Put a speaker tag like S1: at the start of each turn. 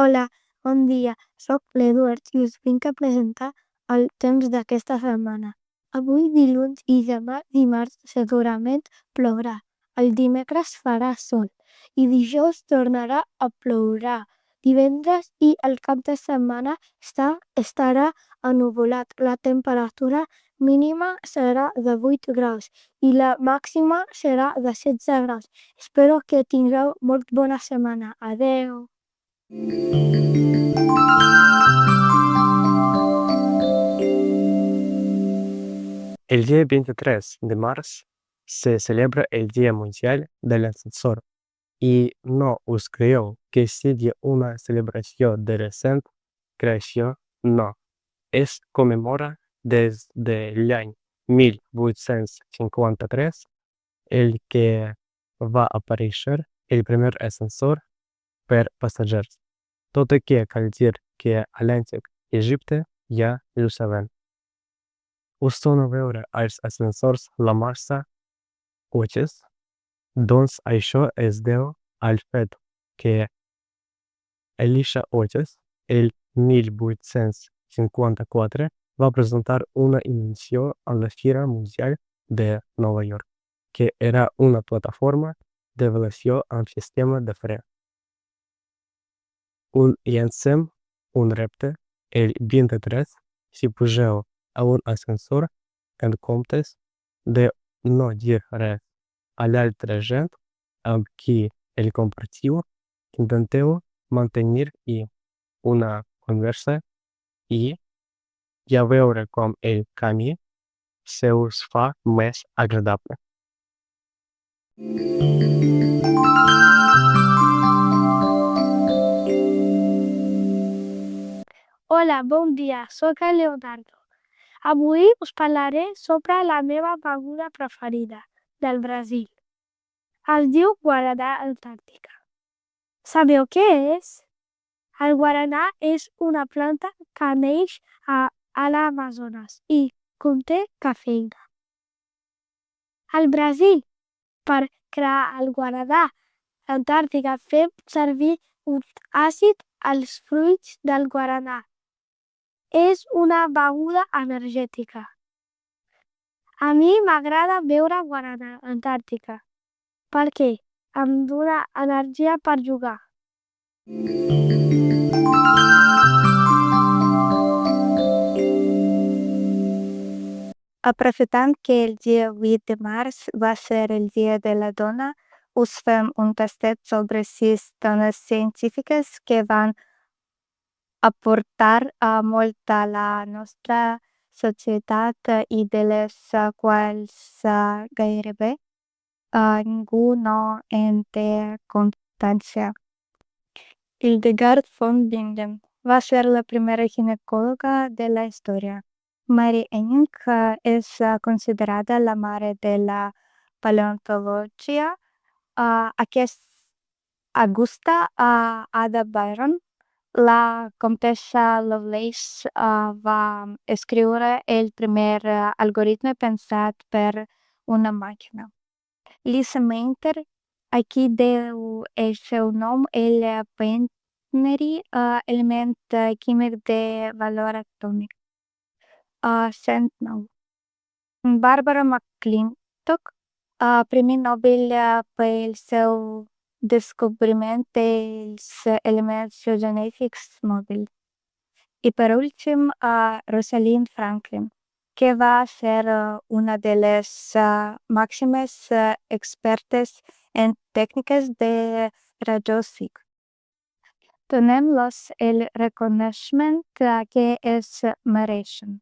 S1: Hola, bon dia. Soc l'Eduard i us vinc a presentar el temps d'aquesta setmana. Avui dilluns i demà dimarts segurament plourà. El dimecres farà sol i dijous tornarà a plourà. Divendres i el cap de setmana estarà ennuvolat. La temperatura mínima serà de 8 graus i la màxima serà de 16 graus. Espero que tingueu molt bona setmana. Adeu!
S2: El día 23 de marzo se celebra el Día Mundial del Ascensor y no os creo que sea una celebración de reciente creación, no. Es conmemora desde el año 1853 el que va a aparecer el primer ascensor per pasajeros. Tot que cal dir que a l'antic Egipte ja ho saben. Us sona veure els ascensors la massa cotxes? Doncs això es deu al fet que Elisha Otis, el 1854, va presentar una invenció a la Fira Mundial de Nova York, que era una plataforma de velació amb sistema de fre. Un llancem un repte el 23 si pugeu a un ascensor en comptes de no dir res a l'altra gent amb qui el compartiu, intenteu mantenir una conversa i ja veure com el camí se us fa més agradable.
S1: Hola, bon dia. Soc el Leonardo. Avui us parlaré sobre la meva beguda preferida del Brasil. Es diu guaraná antàrtica. Sabeu què és? El guaraná és una planta que neix a l'Amazones i conté cafeïna. Al Brasil, per crear el guaraná antàrtica, fem servir un àcid als fruits del guaraná. És una beguda energètica. A mi m'agrada beure guaraná antàrtica perquè em dona energia per jugar. Aprofitant que el dia 8 de març va ser el Dia de la Dona, us fem un tastet sobre 6 dones científiques que van aportar molt a la nostra societat i de les quals gairebé ningú no en té constància. Hildegard von Bingen va ser la primera ginecòloga de la història. Mary Henning és considerada la mare de la paleontologia. Augusta Ada Byron, la comtessa Lovelace, va escriure el primer algoritme pensat per una màquina. Lisa Meitner, a qui deu el seu nom el quaternari element químic de valor atòmic. 109. Barbara McClintock, Premi Nobel pel seu descobriment dels elements genètics mòbils. I per últim, Rosalind Franklin, que va ser una de les màximes expertes en tècniques de rajos X. Donem-los el reconeixement que es mereixen.